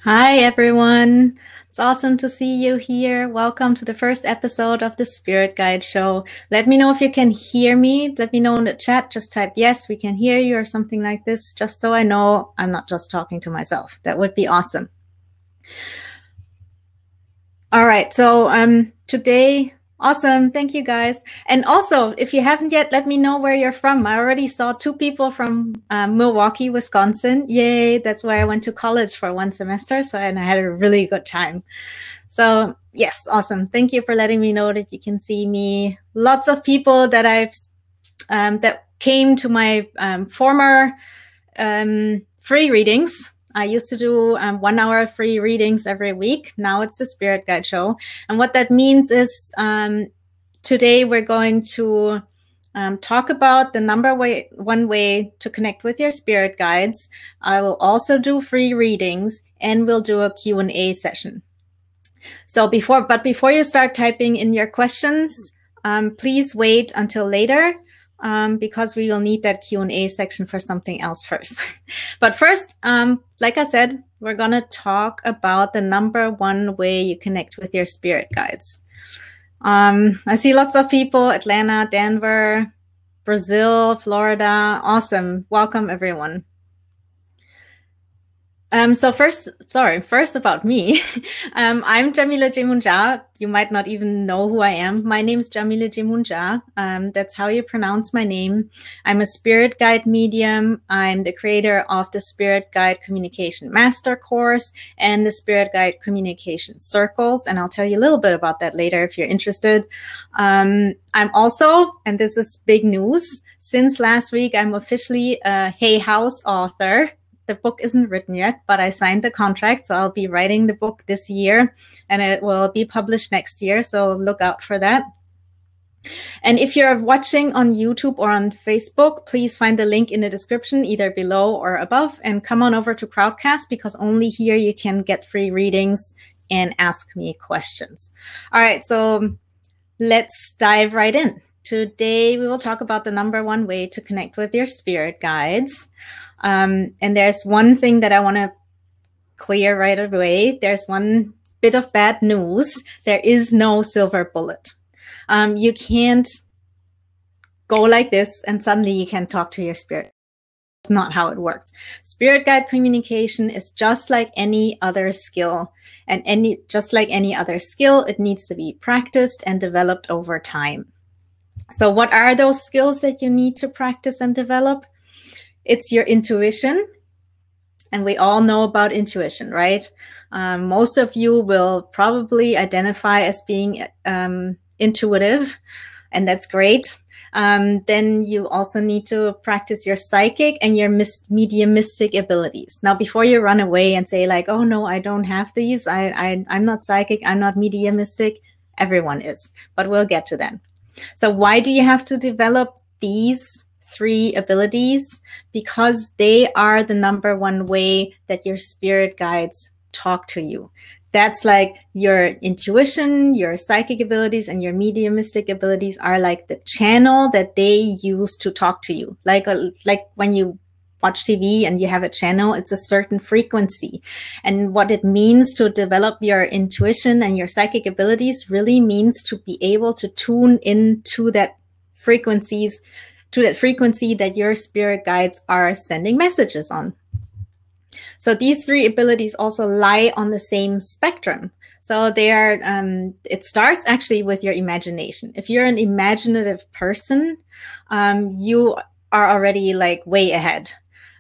Hi, everyone. It's awesome to see you here. Welcome to the first episode of the Spirit Guide Show. Let me know if you can hear me. Let me know in the chat. Just type yes, we can hear you or something like this, just so I know I'm not just talking to myself. That would be awesome. All right. So today, awesome. Thank you, guys. And also, if you haven't yet, let me know where you're from. I already saw 2 people from Milwaukee, Wisconsin. Yay. That's where I went to college for 1 semester. And I had a really good time. So yes, awesome. Thank you for letting me know that you can see me. Lots of people that that came to my former free readings. I used to do 1 hour free readings every week. Now it's the Spirit Guide Show. And what that means is today we're going to talk about the one way to connect with your spirit guides. I will also do free readings and we'll do a Q&A session. So before you start typing in your questions, please wait until later. Because we will need that Q&A section for something else first. But first, like I said, we're going to talk about the #1 way you connect with your spirit guides. I see lots of people, Atlanta, Denver, Brazil, Florida. Awesome. Welcome, everyone. So first about me. I'm Yamile Yemoonyah. You might not even know who I am. My name is Yamile Yemoonyah. That's how you pronounce my name. I'm a spirit guide medium. I'm the creator of the Spirit Guide Communication Master Course and the Spirit Guide Communication Circles. And I'll tell you a little bit about that later if you're interested. I'm also, and this is big news, since last week, I'm officially a Hay House author. The book isn't written yet, but I signed the contract. So I'll be writing the book this year and it will be published next year. So look out for that. And if you're watching on YouTube or on Facebook, please find the link in the description, either below or above, and come on over to Crowdcast because only here you can get free readings and ask me questions. All right, so let's dive right in. Today, we will talk about the #1 way to connect with your spirit guides. And there's one thing that I want to clear right away. There's one bit of bad news. There is no silver bullet. You can't go like this and suddenly you can talk to your spirit. It's not how it works. Spirit guide communication is just like any other skill. And just like any other skill, it needs to be practiced and developed over time. So what are those skills that you need to practice and develop? It's your intuition. And we all know about intuition, right? Most of you will probably identify as being intuitive, and that's great. Then you also need to practice your psychic and your mediumistic abilities. Now, before you run away and say like, oh no, I don't have these. I'm not psychic. I'm not mediumistic. Everyone is, but we'll get to that. So why do you have to develop these 3 abilities? Because they are the #1 way that your spirit guides talk to you. That's like your intuition, your psychic abilities, and your mediumistic abilities are like the channel that they use to talk to you. Like when you watch TV and you have a channel, it's a certain frequency. And what it means to develop your intuition and your psychic abilities really means to be able to tune into that frequency that your spirit guides are sending messages on. So these 3 abilities also lie on the same spectrum. So they are, it starts actually with your imagination. If you're an imaginative person, you are already like way ahead.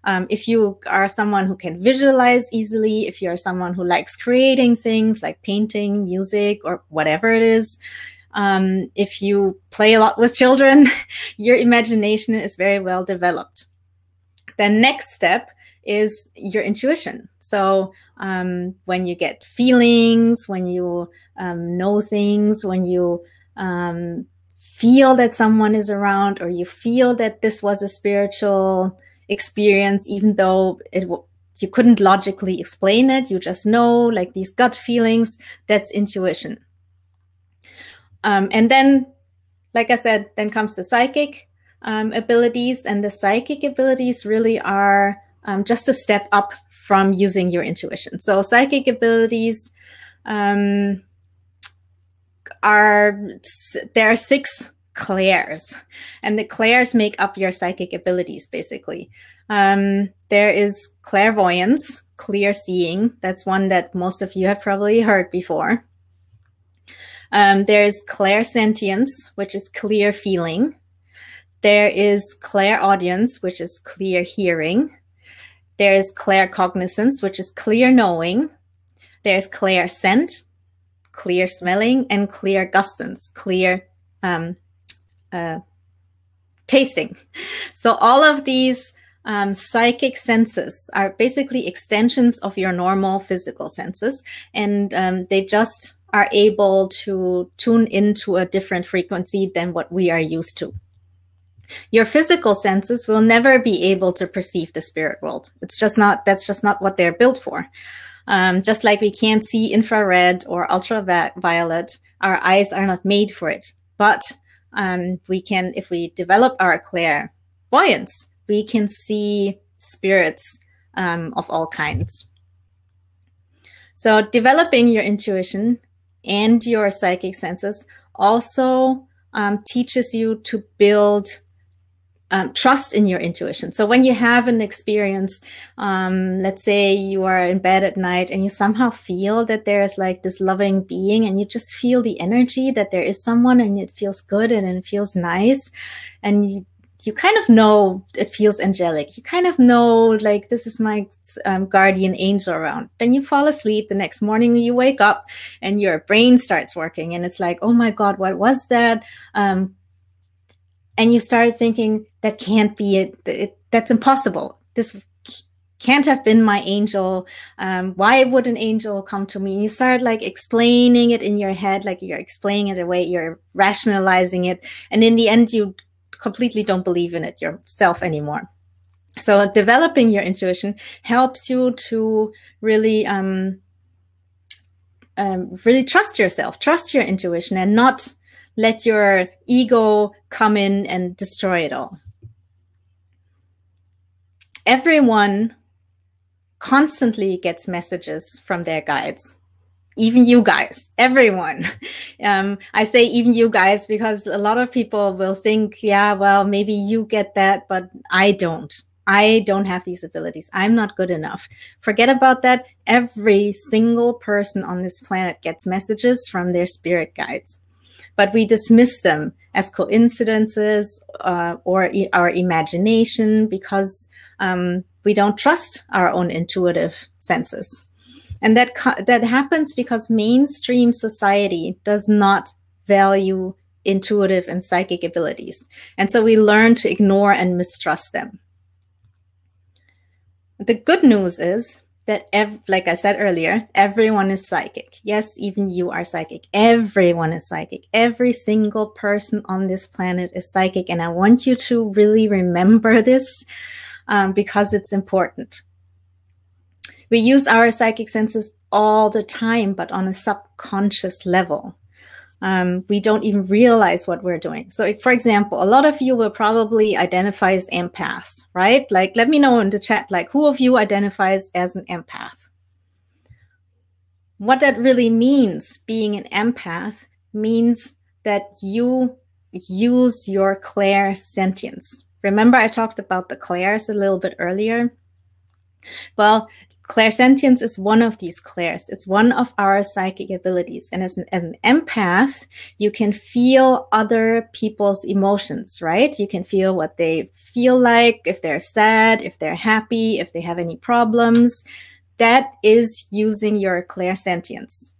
If you are someone who can visualize easily, if you're someone who likes creating things like painting, music, or whatever it is, if you play a lot with children, your imagination is very well developed. The next step is your intuition. So when you get feelings, when you know things, when you feel that someone is around, or you feel that this was a spiritual experience, even though you couldn't logically explain it, you just know, like these gut feelings, that's intuition. And then, like I said, then comes the psychic abilities, and the psychic abilities really are just a step up from using your intuition. So psychic abilities there are 6 clairs, and the clairs make up your psychic abilities, basically. There is clairvoyance, clear seeing. That's one that most of you have probably heard before. There is clairsentience, which is clear feeling. There is clairaudience, which is clear hearing. There is claircognizance, which is clear knowing. There's clairscent, clear smelling, and clear gustance, clear tasting. So all of these psychic senses are basically extensions of your normal physical senses, and they just are able to tune into a different frequency than what we are used to. Your physical senses will never be able to perceive the spirit world. It's just not, that's just not what they're built for. Just like we can't see infrared or ultraviolet, our eyes are not made for it. But we can, if we develop our clairvoyance, we can see spirits of all kinds. So developing your intuition and your psychic senses also teaches you to build trust in your intuition. So when you have an experience, let's say you are in bed at night and you somehow feel that there's like this loving being, and you just feel the energy that there is someone, and it feels good and it feels nice, and you kind of know it feels angelic. You kind of know, like, this is my guardian angel around. Then you fall asleep. The next morning you wake up and your brain starts working, and it's like, oh my God, what was that? And you start thinking, that can't be it. That's impossible. This can't have been my angel. Why would an angel come to me? And you start like explaining it in your head, like you're explaining it away, you're rationalizing it. And in the end, you completely don't believe in it yourself anymore. So developing your intuition helps you to really, really trust yourself, trust your intuition, and not let your ego come in and destroy it all. Everyone constantly gets messages from their guides. Even you guys, everyone. I say even you guys because a lot of people will think, yeah, well, maybe you get that, but I don't. I don't have these abilities. I'm not good enough. Forget about that. Every single person on this planet gets messages from their spirit guides. But we dismiss them as coincidences or our imagination because we don't trust our own intuitive senses. And that happens because mainstream society does not value intuitive and psychic abilities. And so we learn to ignore and mistrust them. The good news is that, like I said earlier, everyone is psychic. Yes, even you are psychic. Everyone is psychic. Every single person on this planet is psychic. And I want you to really remember this because it's important. We use our psychic senses all the time, but on a subconscious level. We don't even realize what we're doing. So for example, a lot of you will probably identify as empaths, right? Like, let me know in the chat, like, who of you identifies as an empath? What that really means, being an empath, means that you use your clairsentience. Remember I talked about the clairs a little bit earlier? Well, clairsentience is one of these clairs. It's one of our psychic abilities. And as an empath, you can feel other people's emotions, right? You can feel what they feel like, if they're sad, if they're happy, if they have any problems. That is using your clairsentience.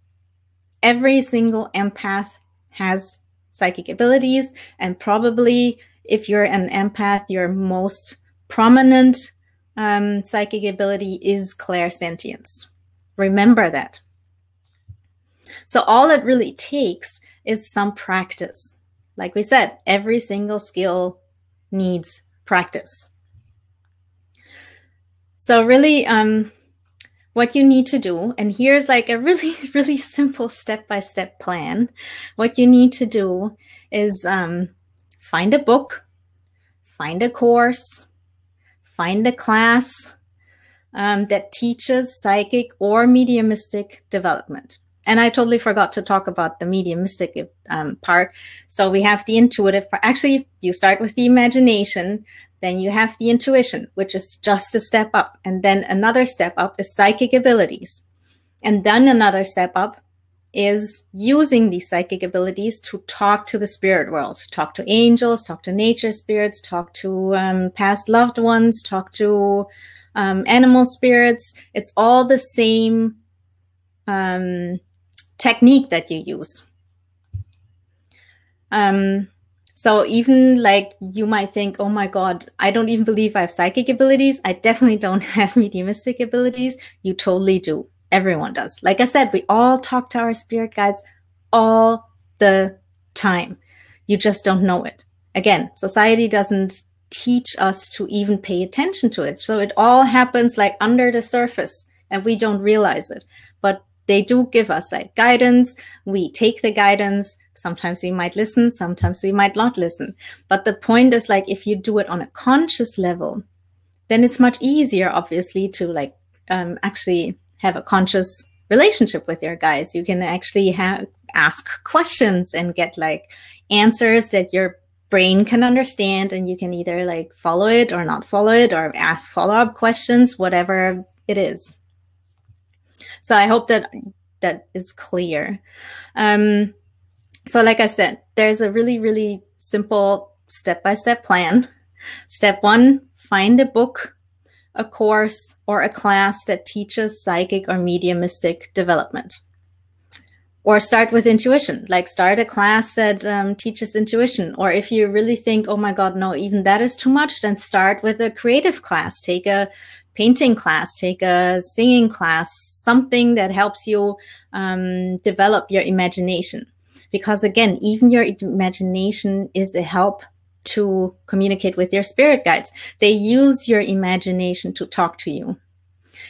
Every single empath has psychic abilities, and probably if you're an empath, your most prominent psychic ability is clairsentience. Remember that. So all it really takes is some practice. Like we said, every single skill needs practice. So really, what you need to do, and here's like a really, really simple step-by-step plan. What you need to do is find a book, find a course, find a class, that teaches psychic or mediumistic development. And I totally forgot to talk about the mediumistic part. So we have the intuitive part. Actually, you start with the imagination, then you have the intuition, which is just a step up. And then another step up is psychic abilities. And then another step up is using these psychic abilities to talk to the spirit world, talk to angels, talk to nature spirits, talk to past loved ones, talk to animal spirits. It's all the same technique that you use. So even like you might think, oh my God, I don't even believe I have psychic abilities. I definitely don't have mediumistic abilities. You totally do. Everyone does. Like I said, we all talk to our spirit guides all the time. You just don't know it. Again, society doesn't teach us to even pay attention to it. So it all happens like under the surface and we don't realize it. But they do give us like guidance. We take the guidance. Sometimes we might listen, sometimes we might not listen. But the point is like, if you do it on a conscious level, then it's much easier, obviously, to like actually have a conscious relationship with your guides. You can actually ask questions and get like answers that your brain can understand, and you can either like follow it or not follow it or ask follow-up questions, whatever it is. So I hope that that is clear. So like I said, there's a really, really simple step-by-step plan. Step 1, find a book, a course, or a class that teaches psychic or mediumistic development. Or start with intuition, like start a class that teaches intuition. Or if you really think, oh my God, no, even that is too much, then start with a creative class. Take a painting class, take a singing class, something that helps you develop your imagination. Because again, even your imagination is a help to communicate with your spirit guides. They use your imagination to talk to you.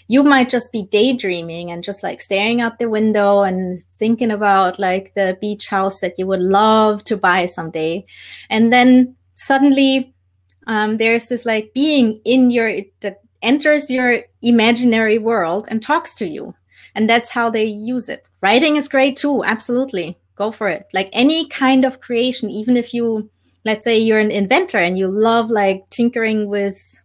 You might just be daydreaming and just like staring out the window and thinking about like the beach house that you would love to buy someday. And then suddenly there's this like being in that enters your imaginary world and talks to you. And that's how they use it. Writing is great too. Absolutely. Go for it. Like any kind of creation, even if you, let's say you're an inventor and you love like tinkering with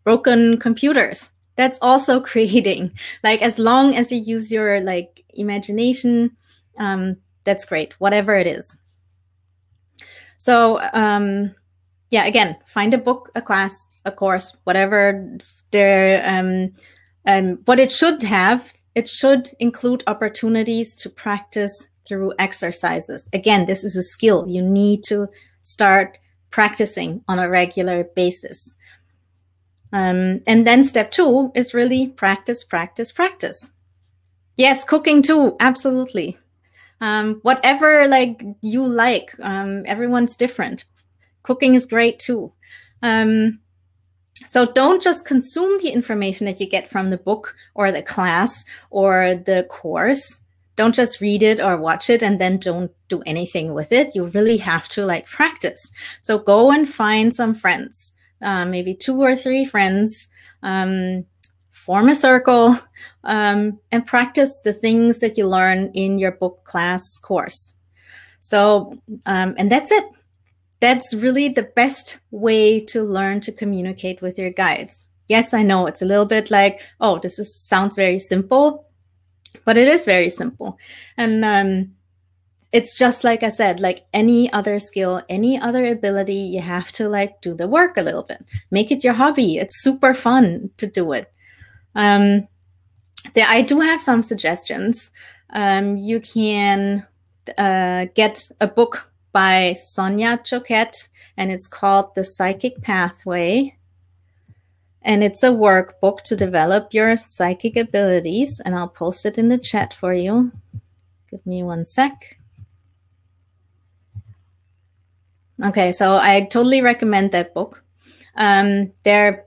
broken computers, that's also creating. Like as long as you use your like imagination, that's great, whatever it is. So yeah, again, find a book, a class, a course, whatever there, what it should have, it should include opportunities to practice through exercises. Again, this is a skill. You need to start practicing on a regular basis. And then step 2 is really practice, practice, practice. Yes, cooking too, absolutely. Whatever like you like, everyone's different. Cooking is great too. So don't just consume the information that you get from the book or the class or the course. Don't just read it or watch it and then don't do anything with it. You really have to like practice. So go and find some friends, maybe 2 or 3 friends, form a circle, and practice the things that you learn in your book, class, course. So, and that's it. That's really the best way to learn to communicate with your guides. Yes, I know it's a little bit like, oh, sounds very simple. But it is very simple. And it's just like I said, like any other skill, any other ability, you have to like do the work a little bit. Make it your hobby. It's super fun to do it. I do have some suggestions. You can get a book by Sonia Choquette, and it's called The Psychic Pathway. And it's a workbook to develop your psychic abilities. And I'll post it in the chat for you. Give me 1 sec. Okay, so I totally recommend that book. There are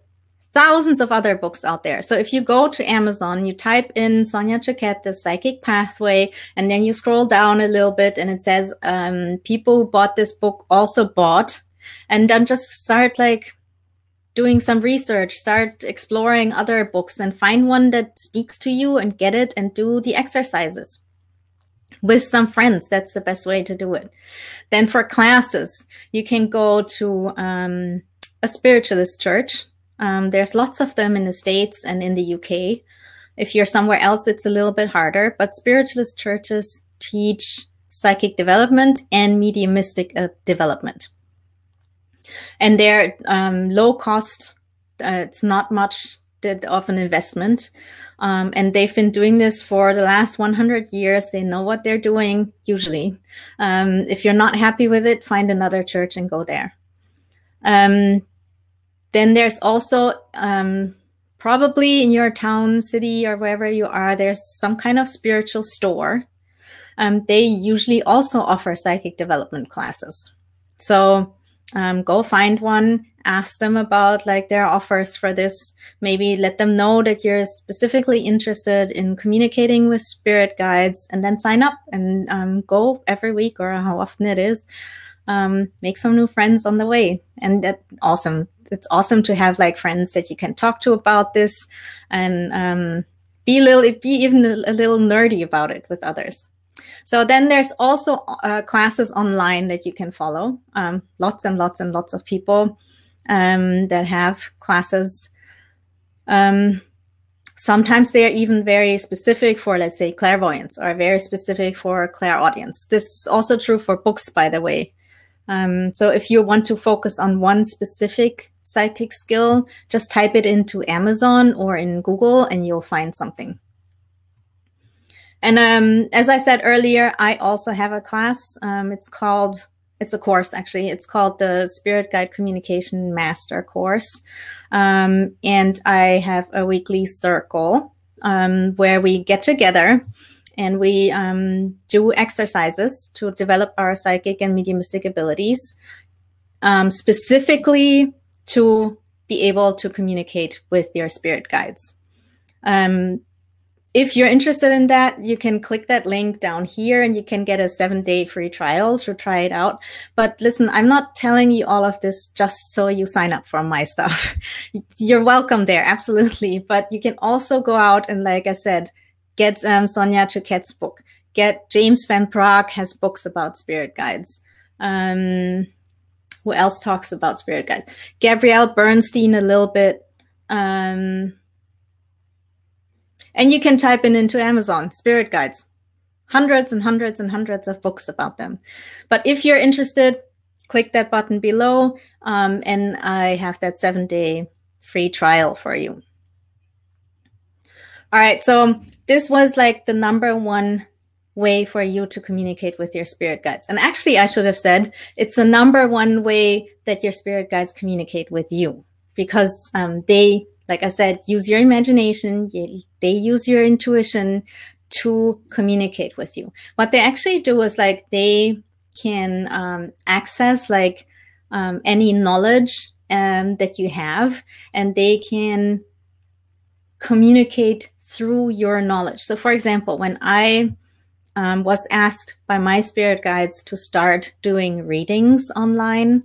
thousands of other books out there. So if you go to Amazon, you type in Sonia Choquette, The Psychic Pathway, and then you scroll down a little bit and it says people who bought this book also bought. And then just start like doing some research, start exploring other books and find one that speaks to you and get it and do the exercises with some friends. That's the best way to do it. Then for classes, you can go to a spiritualist church. There's lots of them in the States and in the UK. If you're somewhere else, it's a little bit harder, but spiritualist churches teach psychic development and mediumistic development. And they're low cost. It's not much of an investment. And they've been doing this for the last 100 years. They know what they're doing, usually. If you're not happy with it, find another church and go there. Then there's also probably in your town, city, or wherever you are, there's some kind of spiritual store. They usually also offer psychic development classes. So go find one, ask them about like their offers for this. Maybe let them know that you're specifically interested in communicating with spirit guides, and then sign up and go every week or how often it is. Make some new friends on the way. And that's awesome. It's awesome to have like friends that you can talk to about this, and be even a little nerdy about it with others. So then there's also classes online that you can follow. Lots and lots and lots of people that have classes. Sometimes they're even very specific for, let's say, clairvoyance, or very specific for clairaudience. This is also true for books, by the way. So if you want to focus on one specific psychic skill, just type it into Amazon or in Google and you'll find something. And as I said earlier, I also have a class. It's a course, actually. It's called the Spirit Guide Communication Master Course. And I have a weekly circle where we get together and we do exercises to develop our psychic and mediumistic abilities, specifically to be able to communicate with your spirit guides. If you're interested in that, you can click that link down here and you can get a 7-day free trial to try it out. But listen, I'm not telling you all of this just so you sign up for my stuff. You're welcome there, absolutely. But you can also go out and, like I said, get Sonia Choquette's book. Get James Van Praagh has books about spirit guides. Who else talks about spirit guides? Gabrielle Bernstein a little bit. And you can type into Amazon, spirit guides, hundreds and hundreds and hundreds of books about them. But if you're interested, click that button below, and I have that 7-day free trial for you. All right, so this was like the #1 way for you to communicate with your spirit guides. And actually, I should have said, it's the #1 way that your spirit guides communicate with you, because they, like I said, use your imagination, they use your intuition to communicate with you. What they actually do is like they can access like any knowledge that you have, and they can communicate through your knowledge. So for example, when I was asked by my spirit guides to start doing readings online,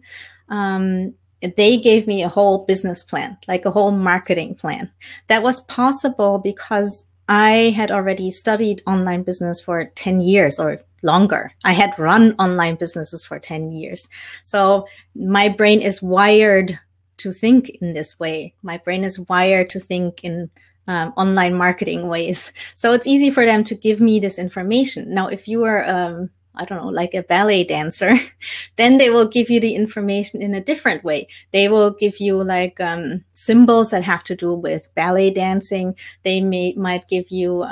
they gave me a whole business plan, like a whole marketing plan. That was possible because I had already studied online business for 10 years or longer. I had run online businesses for 10 years. So my brain is wired to think in this way. My brain is wired to think in online marketing ways. So it's easy for them to give me this information. Now, if you are I don't know, like a ballet dancer, then they will give you the information in a different way. They will give you like symbols that have to do with ballet dancing. They might give you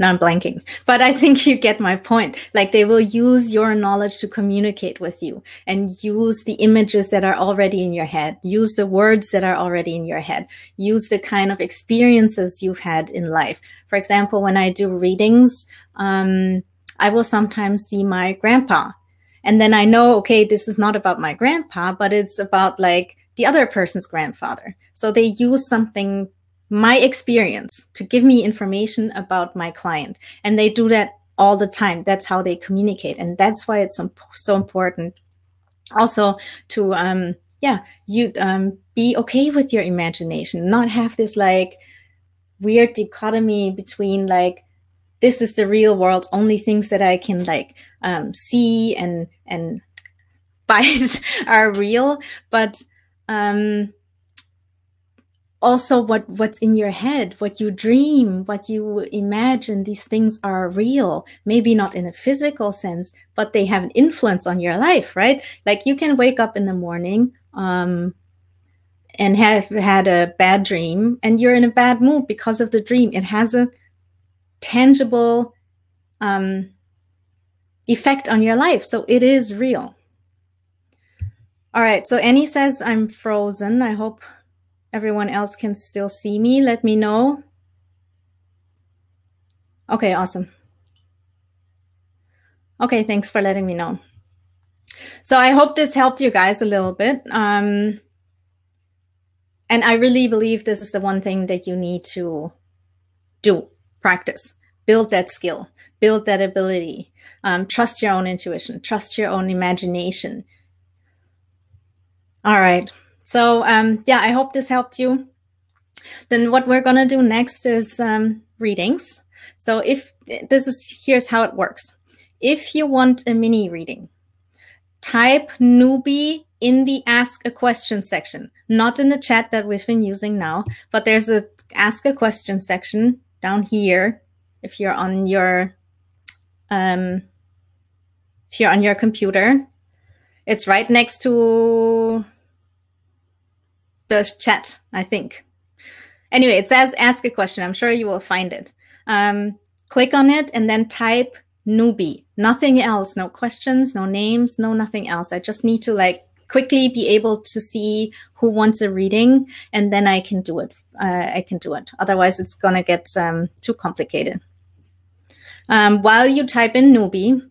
now I'm blanking, but I think you get my point. Like they will use your knowledge to communicate with you and use the images that are already in your head, use the words that are already in your head, use the kind of experiences you've had in life. For example, when I do readings, I will sometimes see my grandpa. And then I know, okay, this is not about my grandpa, but it's about like the other person's grandfather. So they use something, my experience, to give me information about my client. And they do that all the time. That's how they communicate. And that's why it's so important Also to you be okay with your imagination, not have this like weird dichotomy between like this is the real world, only things that I can like see and bite are real, but also what's in your head, what you dream, what you imagine, these things are real. Maybe not in a physical sense, but they have an influence on your life, right? Like you can wake up in the morning and have had a bad dream and you're in a bad mood because of the dream. It has a tangible effect on your life. So it is real. All right. So Annie says I'm frozen. I hope everyone else can still see me. Let me know. Okay, awesome. Okay, thanks for letting me know. So I hope this helped you guys a little bit. And I really believe this is the one thing that you need to do, practice, build that skill, build that ability, trust your own intuition, trust your own imagination. All right. So yeah, I hope this helped you. Then what we're going to do next is readings. So if this is, here's how it works. If you want a mini reading, type newbie in the ask a question section, not in the chat that we've been using now, but there's a ask a question section down here. If you're on your computer, it's right next to the chat, I think. Anyway, it says ask a question. I'm sure you will find it. Click on it and then type newbie. Nothing else. No questions, no names, no nothing else. I just need to like quickly be able to see who wants a reading, and then I can do it. Otherwise, it's gonna get too complicated. While you type in newbie,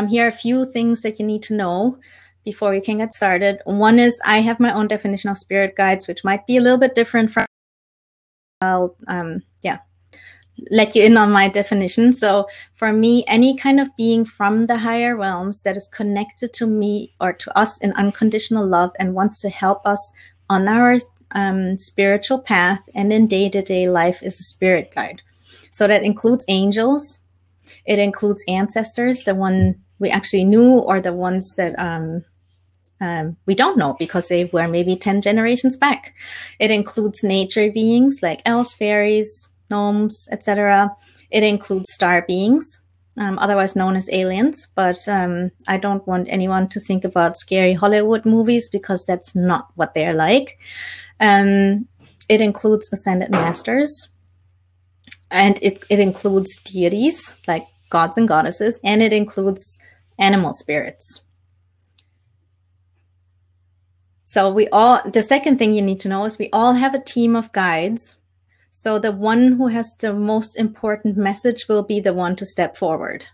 here are a few things that you need to know before we can get started. One is I have my own definition of spirit guides, which might be a little bit different from. I'll let you in on my definition. So for me, any kind of being from the higher realms that is connected to me or to us in unconditional love and wants to help us on our spiritual path and in day-to-day life is a spirit guide. So that includes angels. It includes ancestors, the one we actually knew or the ones that we don't know because they were maybe 10 generations back. It includes nature beings like elves, fairies, gnomes, etc. It includes star beings, otherwise known as aliens, but I don't want anyone to think about scary Hollywood movies because that's not what they're like. It includes ascended masters, and it includes deities like gods and goddesses, and it includes animal spirits. So the second thing you need to know is we all have a team of guides. So the one who has the most important message will be the one to step forward.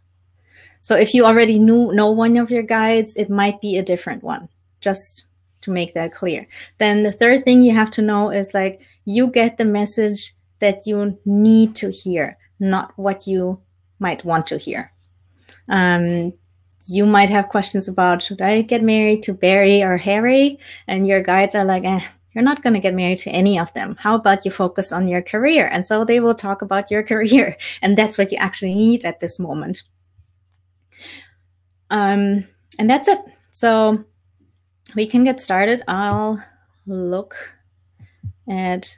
So if you already know one of your guides, it might be a different one, just to make that clear. Then the third thing you have to know is like you get the message that you need to hear, not what you might want to hear. You might have questions about, should I get married to Barry or Harry? And your guides are like, you're not going to get married to any of them. How about you focus on your career? And so they will talk about your career. And that's what you actually need at this moment. And that's it. So we can get started. I'll look at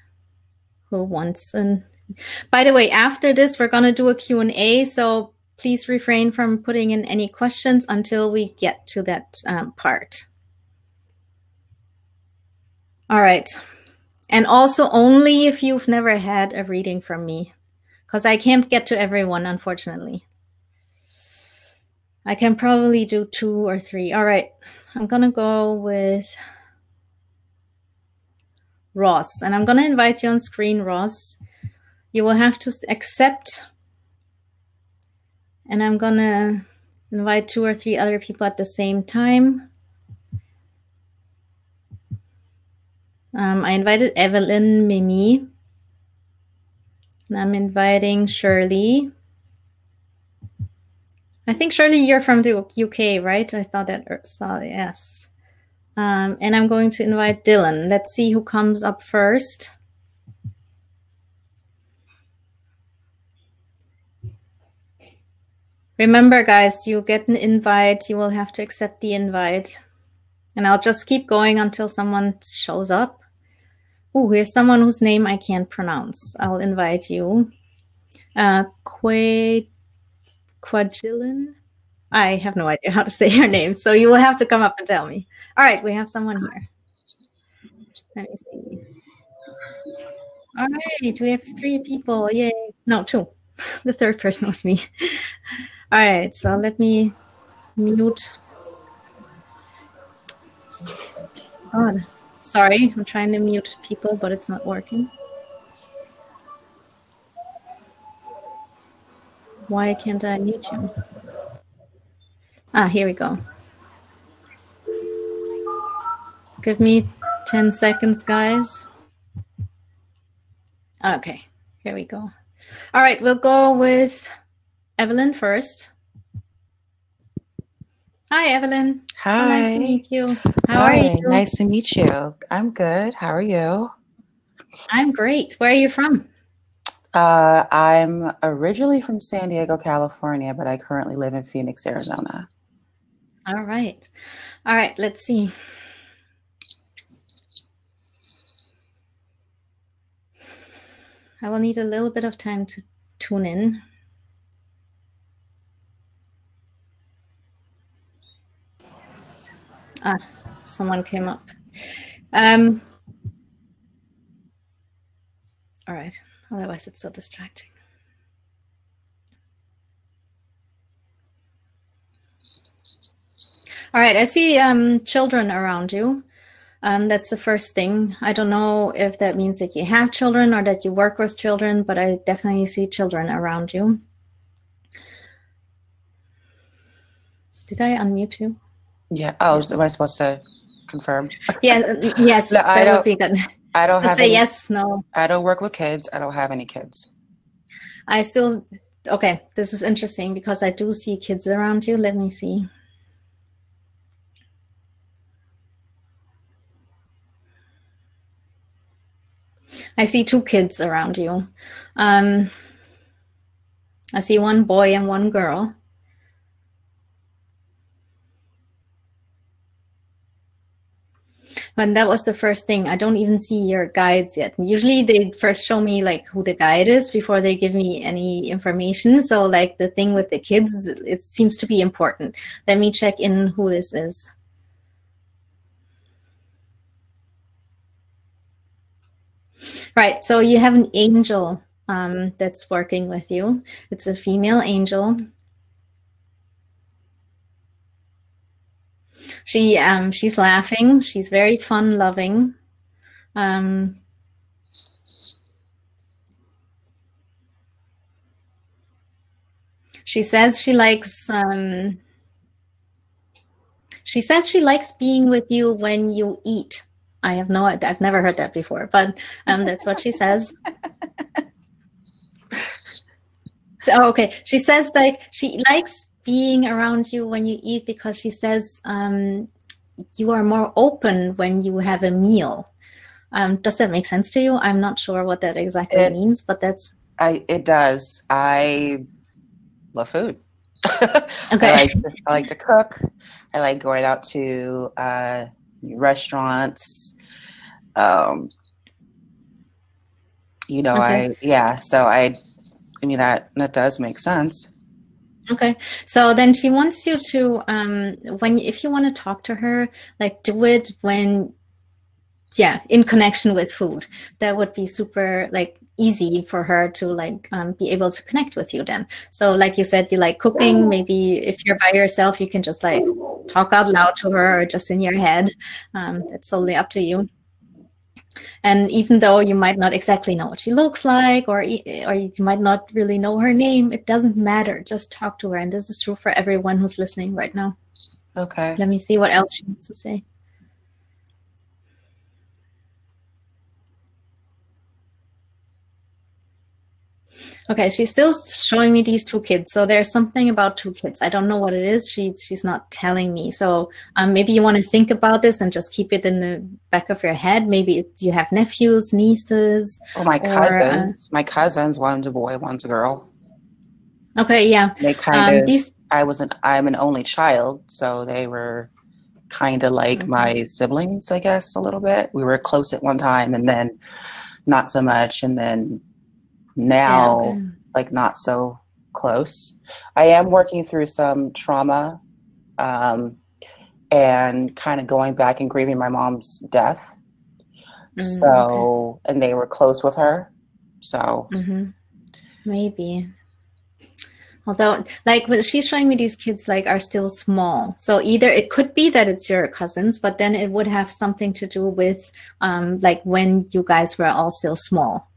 who wants. And by the way, after this, we're going to do a Q&A. So please refrain from putting in any questions until we get to that part. All right. And also only if you've never had a reading from me, because I can't get to everyone, unfortunately. I can probably do 2 or 3. All right. I'm going to go with Ross, and I'm going to invite you on screen, Ross. You will have to accept, and I'm going to invite 2 or 3 other people at the same time. I invited Evelyn, Mimi, and I'm inviting Shirley. I think, Shirley, you're from the UK, right? I thought that saw, yes. And I'm going to invite Dylan. Let's see who comes up first. Remember, guys, you get an invite. You will have to accept the invite. And I'll just keep going until someone shows up. Oh, here's someone whose name I can't pronounce. I'll invite you. Quadrillan? I have no idea how to say your name, so you will have to come up and tell me. All right, we have someone here. Let me see. All right, we have 3 people. Yay. No, 2. The third person was me. All right, so let me mute. God, sorry, I'm trying to mute people, but it's not working. Why can't I mute you? Ah, here we go. Give me 10 seconds, guys. Okay, here we go. All right, we'll go with Evelyn first. Hi, Evelyn. Hi. So nice to meet you. How are you? Nice to meet you. I'm good. How are you? I'm great. Where are you from? I'm originally from San Diego, California, but I currently live in Phoenix, Arizona. All right. All right, let's see. I will need a little bit of time to tune in. Ah, someone came up. All right, otherwise it's so distracting. All right, I see children around you. That's the first thing. I don't know if that means that you have children or that you work with children, but I definitely see children around you. Did I unmute you? Yeah. Oh, yes. Am I supposed to confirm? Yeah. Yes. No, that would be good. I don't have say any, yes. No. I don't work with kids. I don't have any kids. I still. Okay. This is interesting because I do see kids around you. Let me see. I see 2 kids around you. I see 1 boy and 1 girl. But that was the first thing. I don't even see your guides yet. Usually they first show me like who the guide is before they give me any information. So like the thing with the kids, it seems to be important. Let me check in who this is. Right. So you have an angel that's working with you. It's a female angel. She's laughing. She's very fun loving. She says she likes being with you when you eat. I've never heard that before, but that's what she says. So okay, she says like she likes being around you when you eat because she says you are more open when you have a meal. Does that make sense to you? I'm not sure what that exactly means, but it does. I love food. Okay. I like to cook. I like going out to restaurants. Okay. So I mean that does make sense. Okay. So then she wants you to if you want to talk to her, like do it when in connection with food. That would be super like easy for her to like be able to connect with you then. So like you said, you like cooking. Maybe if you're by yourself, you can just like talk out loud to her or just in your head. It's solely up to you. And even though you might not exactly know what she looks like, or you might not really know her name, it doesn't matter. Just talk to her. And this is true for everyone who's listening right now. Okay. Let me see what else she needs to say. Okay, she's still showing me these two kids. So there's something about two kids. I don't know what it is. She's not telling me. So maybe you want to think about this and just keep it in the back of your head. Maybe you have nephews, nieces, Well, my or cousins, one's a boy, one's a girl. okay, yeah. They kind of, These I'm an only child, so they were kind of like okay, my siblings, I guess, a little bit. We were close at one time and then not so much. And then yeah, now, okay, like, not so close. I am working through some trauma, um, and kind of going back and grieving my mom's death. okay. So, and they were close with her. So, Maybe. Although, like, when she's showing me these kids, like, are still small. So either it could be that it's your cousins, but then it would have something to do with, like, when you guys were all still small.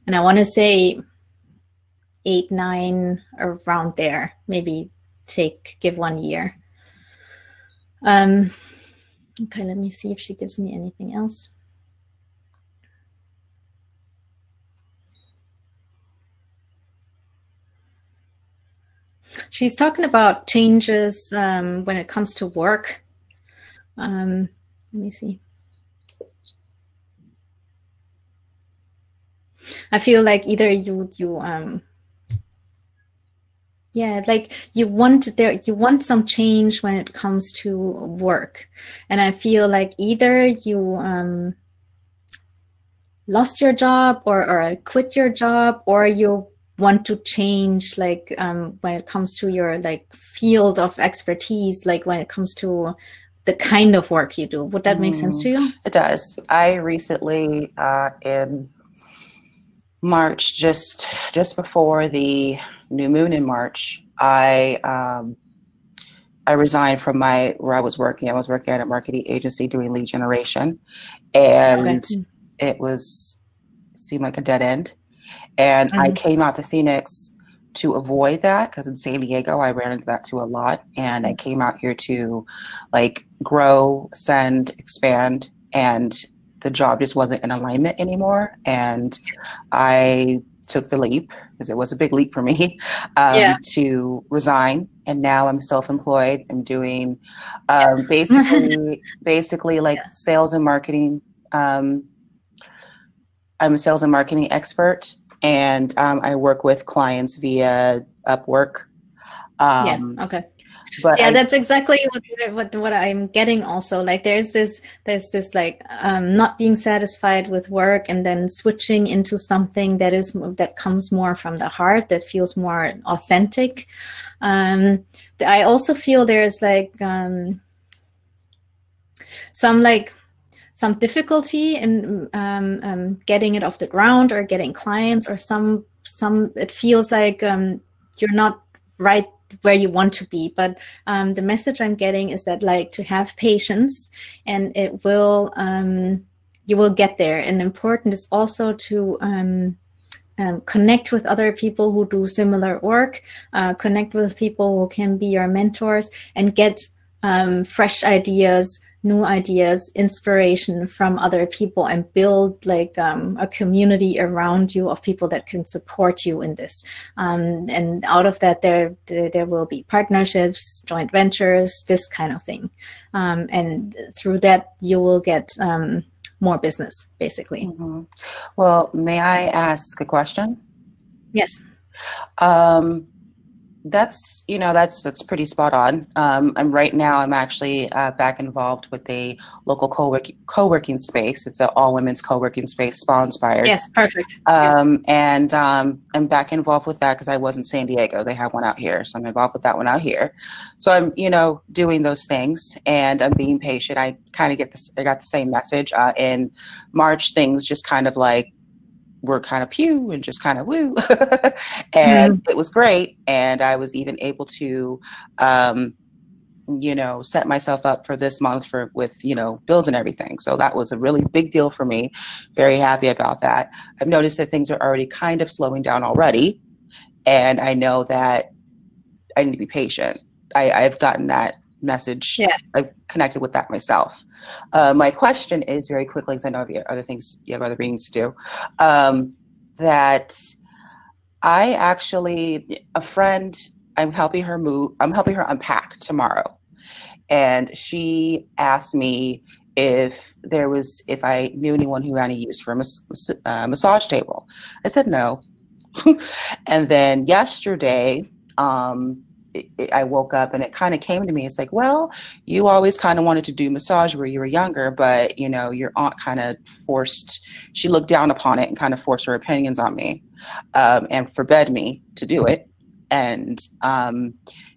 And I want to say 8, 9, around there. Maybe give 1 year. Um, okay, let me see if she gives me anything else. She's talking about changes when it comes to work. Let me see. I feel like either you yeah, like you want some change when it comes to work. And I feel like either you lost your job or quit your job, or you want to change, like when it comes to your like field of expertise, like when it comes to the kind of work you do. Would that make sense to you? it does. I recently, in March, just before the new moon in March, I resigned from where I was working. I was working at a marketing agency doing lead generation, Okay. and it seemed like a dead end. And I Mm-hmm. came out to Phoenix to avoid that, because in San Diego I ran into that too a lot. And I came out here to like grow, ascend, expand, and the job just wasn't in alignment anymore. And I took the leap, because it was a big leap for me, Yeah. to resign. And now I'm self-employed. I'm doing Yes. basically like Yeah. sales and marketing. I'm a sales and marketing expert, and I work with clients via Upwork. Yeah. Um, Okay. but Yeah, I, that's exactly what I'm getting also. Like there's this like not being satisfied with work and then switching into something that comes more from the heart, that feels more authentic. I also feel there's like some like some difficulty in getting it off the ground or getting clients, or some it feels like you're not right where you want to be. But the message I'm getting is that, like, to have patience, and it will you will get there. And important is also to connect with other people who do similar work, connect with people who can be your mentors, and get fresh ideas, new ideas, inspiration from other people, and build like a community around you of people that can support you in this. And out of that, there will be partnerships, joint ventures, this kind of thing. And through that, you will get more business, basically. well, may I ask a question? Yes. Um, that's pretty spot on. I'm actually back involved with a local co-working space. It's an all women's co-working space, spa inspired. Yes, perfect. Yes. And I'm back involved with that because I was in San Diego. They have one out here, so I'm involved with that one out here. So I'm, doing those things, and I'm being patient. I kind of get this. I got the same message in March. Things just kind of like were kind of pew and just kind of woo, and it was great. And I was even able to, set myself up for this month with bills and everything. So that was a really big deal for me. Very happy about that. I've noticed that things are already kind of slowing down already, and I know that I need to be patient. I've gotten that message. Yeah. I've connected with that myself. My question is, very quickly, because I know you have other readings to do, that I actually, a friend, I'm helping her unpack tomorrow. And she asked me if I knew anyone who had any use for a massage table. I said no. And then yesterday, I woke up and it kind of came to me. It's like, well, you always kind of wanted to do massage where you were younger, but you know, your aunt kind of she looked down upon it and kind of forced her opinions on me, and forbade me to do it. And,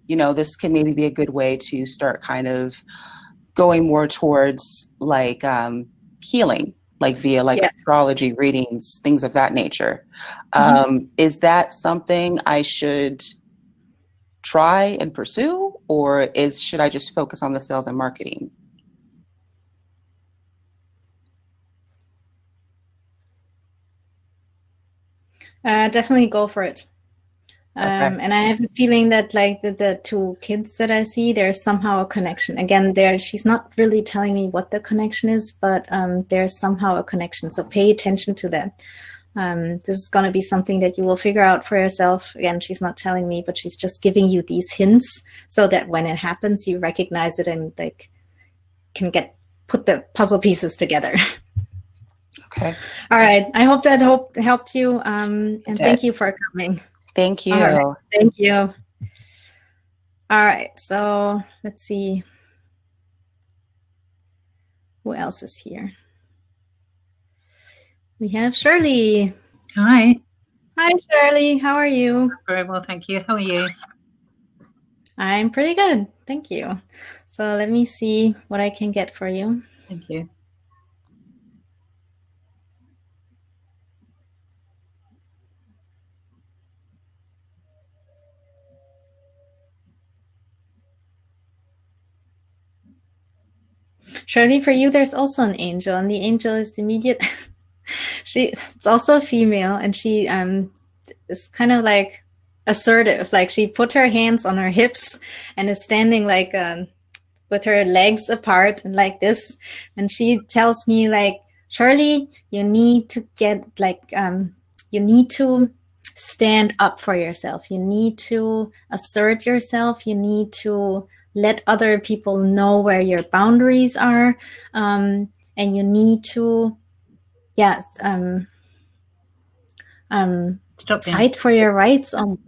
you know, this can maybe be a good way to start kind of going more towards like healing, like via like Yes. astrology readings, things of that nature. Is that something I should try and pursue, or should I just focus on the sales and marketing? Definitely go for it. Okay. And I have a feeling that like the two kids that I see, there's somehow a connection. Again, she's not really telling me what the connection is, but there's somehow a connection. So pay attention to that. This is going to be something that you will figure out for yourself. Again, she's not telling me, but she's just giving you these hints so that when it happens, you recognize it and like can put the puzzle pieces together. Okay. All right. I hope that helped you. And thank you for coming. Thank you. All right. Thank you. All right. So let's see. Who else is here? We have Shirley. Hi. Hi, Shirley. How are you? Very well, thank you. How are you? I'm pretty good. Thank you. So let me see what I can get for you. Thank you. Shirley, for you, there's also an angel, and the angel is the immediate. It's also a female, and she is kind of like assertive. Like she put her hands on her hips and is standing like with her legs apart and like this. And she tells me like, Shirley, you need to get like you need to stand up for yourself. You need to assert yourself. You need to let other people know where your boundaries are, and you need to, fight for your rights. Don't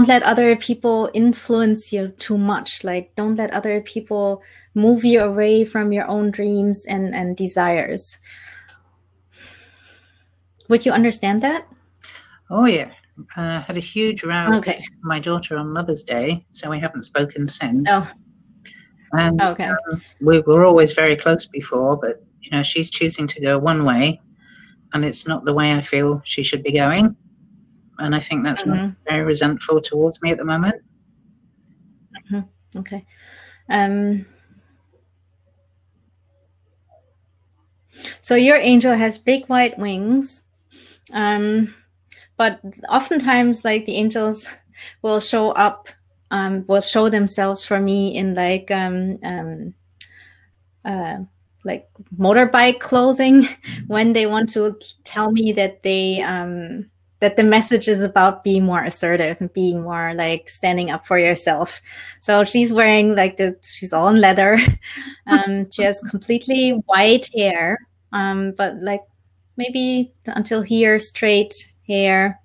let other people influence you too much. Like, don't let other people move you away from your own dreams and desires. Would you understand that? Oh, yeah. Had a huge row with my daughter on Mother's Day, so we haven't spoken since. Oh. And okay. We were always very close before, but, you know, she's choosing to go one way, and it's not the way I feel she should be going. And I think that's very resentful towards me at the moment. Okay. So your angel has big white wings, but oftentimes, like, the angels will show up, will show themselves for me in like motorbike clothing when they want to tell me that that the message is about being more assertive and being more like standing up for yourself. So she's wearing like she's all in leather. She has completely white hair, but like maybe until here, straight hair,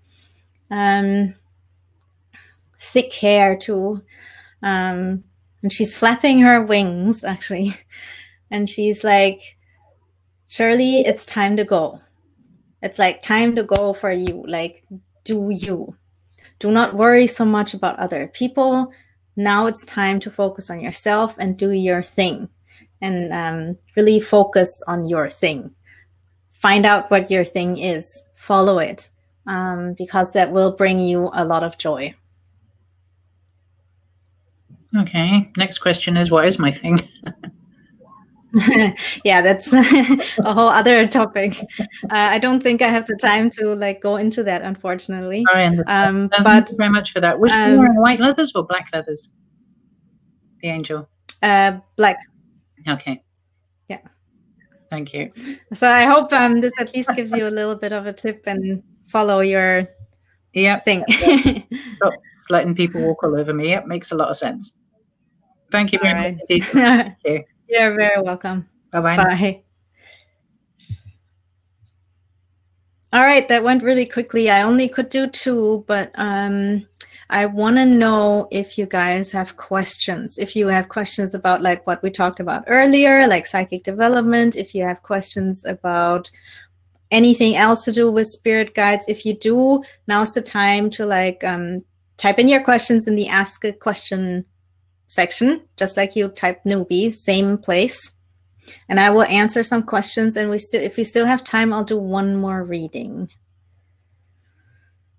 thick hair too. And she's flapping her wings actually. And she's like, Shirley, it's time to go. It's like time to go for you. Like, do you. Do not worry so much about other people. Now it's time to focus on yourself and do your thing. And really focus on your thing. Find out what your thing is. Follow it. Because that will bring you a lot of joy. Okay. Next question is, what is my thing? Yeah, that's a whole other topic. I don't think I have the time to like go into that, unfortunately. But thank you very much for that. Was she wearing white leathers or black leathers? The angel. Black. Okay. Yeah. Thank you. So I hope this at least gives you a little bit of a tip and follow your thing. Stop letting people walk all over me. Yep, makes a lot of sense. Thank you very much indeed. Thank you. You're very welcome. Bye-bye. Bye. All right, that went really quickly. I only could do 2, but I want to know if you guys have questions. If you have questions about like what we talked about earlier, like psychic development, if you have questions about anything else to do with spirit guides. If you do, now's the time to like type in your questions in the Ask a Question section, just like you type newbie, same place. And I will answer some questions, and if we still have time, I'll do one more reading.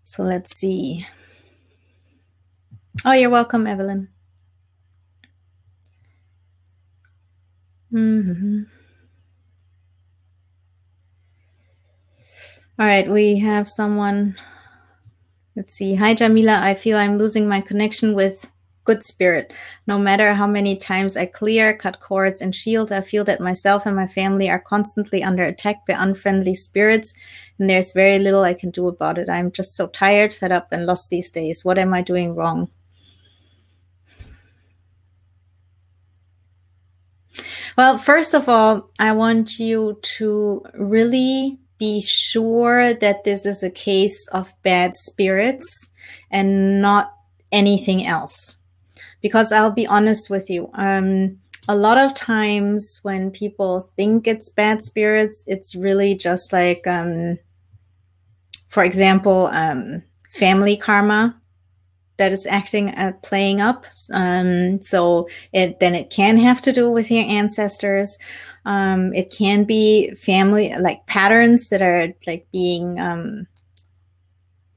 So let's see. Oh, you're welcome, Evelyn. All right, we have someone. Let's see. Hi, Jamila. I feel I'm losing my connection with good spirit. No matter how many times I clear, cut cords, and shield, I feel that myself and my family are constantly under attack by unfriendly spirits, and there's very little I can do about it. I'm just so tired, fed up, and lost these days. What am I doing wrong? Well, first of all, I want you to really be sure that this is a case of bad spirits and not anything else. Because I'll be honest with you, a lot of times when people think it's bad spirits, it's really just like, for example, family karma that is playing up. So it can have to do with your ancestors. It can be family, like patterns that are like being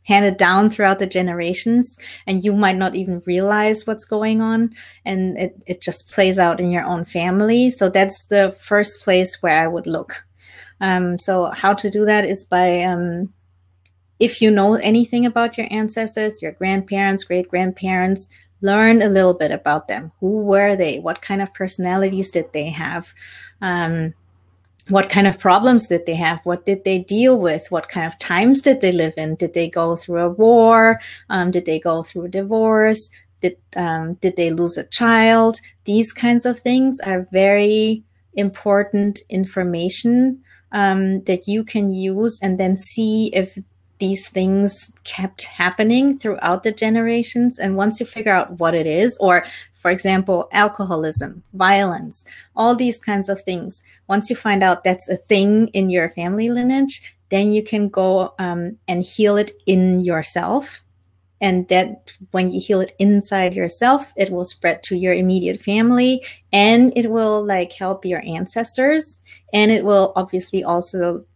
handed down throughout the generations, and you might not even realize what's going on, and it just plays out in your own family. So that's the first place where I would look. So how to do that is by if you know anything about your ancestors, your grandparents, great-grandparents, learn a little bit about them. Who were they? What kind of personalities did they have? What kind of problems did they have? What did they deal with? What kind of times did they live in? Did they go through a war? Did they go through a divorce? Did they lose a child? These kinds of things are very important information that you can use and then see if these things kept happening throughout the generations. And once you figure out what it is, or for example, alcoholism, violence, all these kinds of things, once you find out that's a thing in your family lineage, then you can go and heal it in yourself. And that when you heal it inside yourself, it will spread to your immediate family, and it will like help your ancestors, and it will obviously also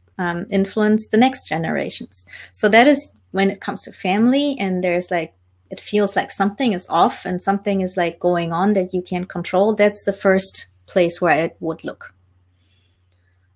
influence the next generations. So that is when it comes to family, and there's like, it feels like something is off and something is like going on that you can't control. That's the first place where I would look.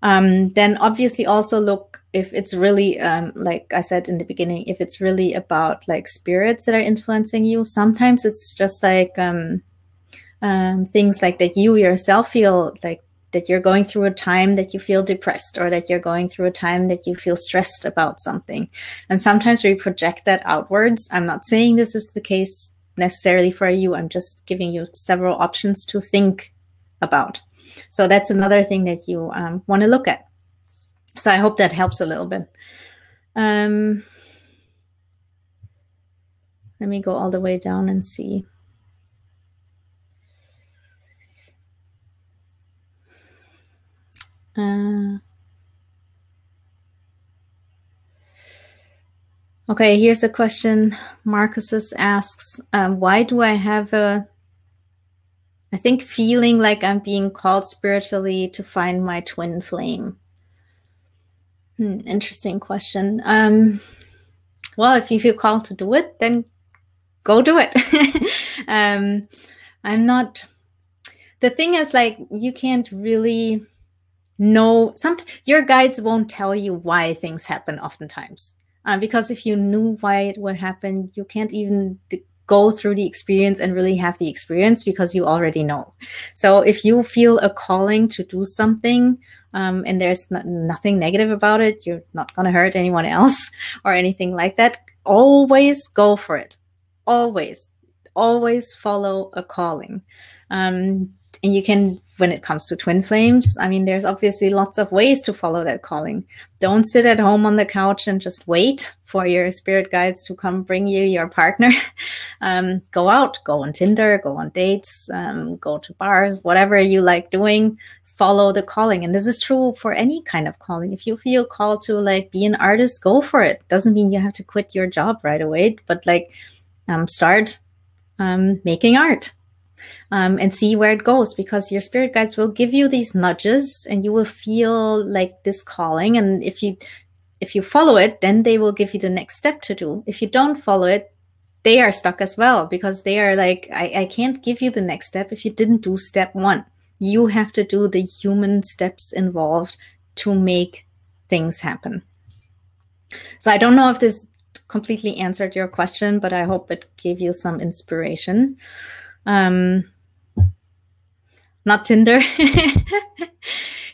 Then obviously also look if it's really, like I said in the beginning, if it's really about like spirits that are influencing you. Sometimes it's just like things like that you yourself feel like that you're going through a time that you feel depressed, or that you're going through a time that you feel stressed about something. And sometimes we project that outwards. I'm not saying this is the case necessarily for you. I'm just giving you several options to think about. So that's another thing that you want to look at. So I hope that helps a little bit. Let me go all the way down and see. Okay, here's a question. Marcus asks, why do I have I think feeling like I'm being called spiritually to find my twin flame? Interesting question. Well, if you feel called to do it, then go do it. I'm not, the thing is like, you can't really know, your guides won't tell you why things happen oftentimes. Because if you knew why it would happen, you can't even go through the experience and really have the experience because you already know. So if you feel a calling to do something, and there's nothing negative about it, you're not going to hurt anyone else or anything like that, always go for it. Always follow a calling. And you can, when it comes to twin flames, I mean, there's obviously lots of ways to follow that calling. Don't sit at home on the couch and just wait for your spirit guides to come bring you your partner. Go out, go on Tinder, go on dates, go to bars, whatever you like doing, follow the calling. And this is true for any kind of calling. If you feel called to like be an artist, go for it. Doesn't mean you have to quit your job right away, but like start making art. And see where it goes, because your spirit guides will give you these nudges and you will feel like this calling. And if you follow it, then they will give you the next step to do. If you don't follow it, they are stuck as well, because they are like, I can't give you the next step if you didn't do step one. You have to do the human steps involved to make things happen. So I don't know if this completely answered your question, but I hope it gave you some inspiration. Not Tinder.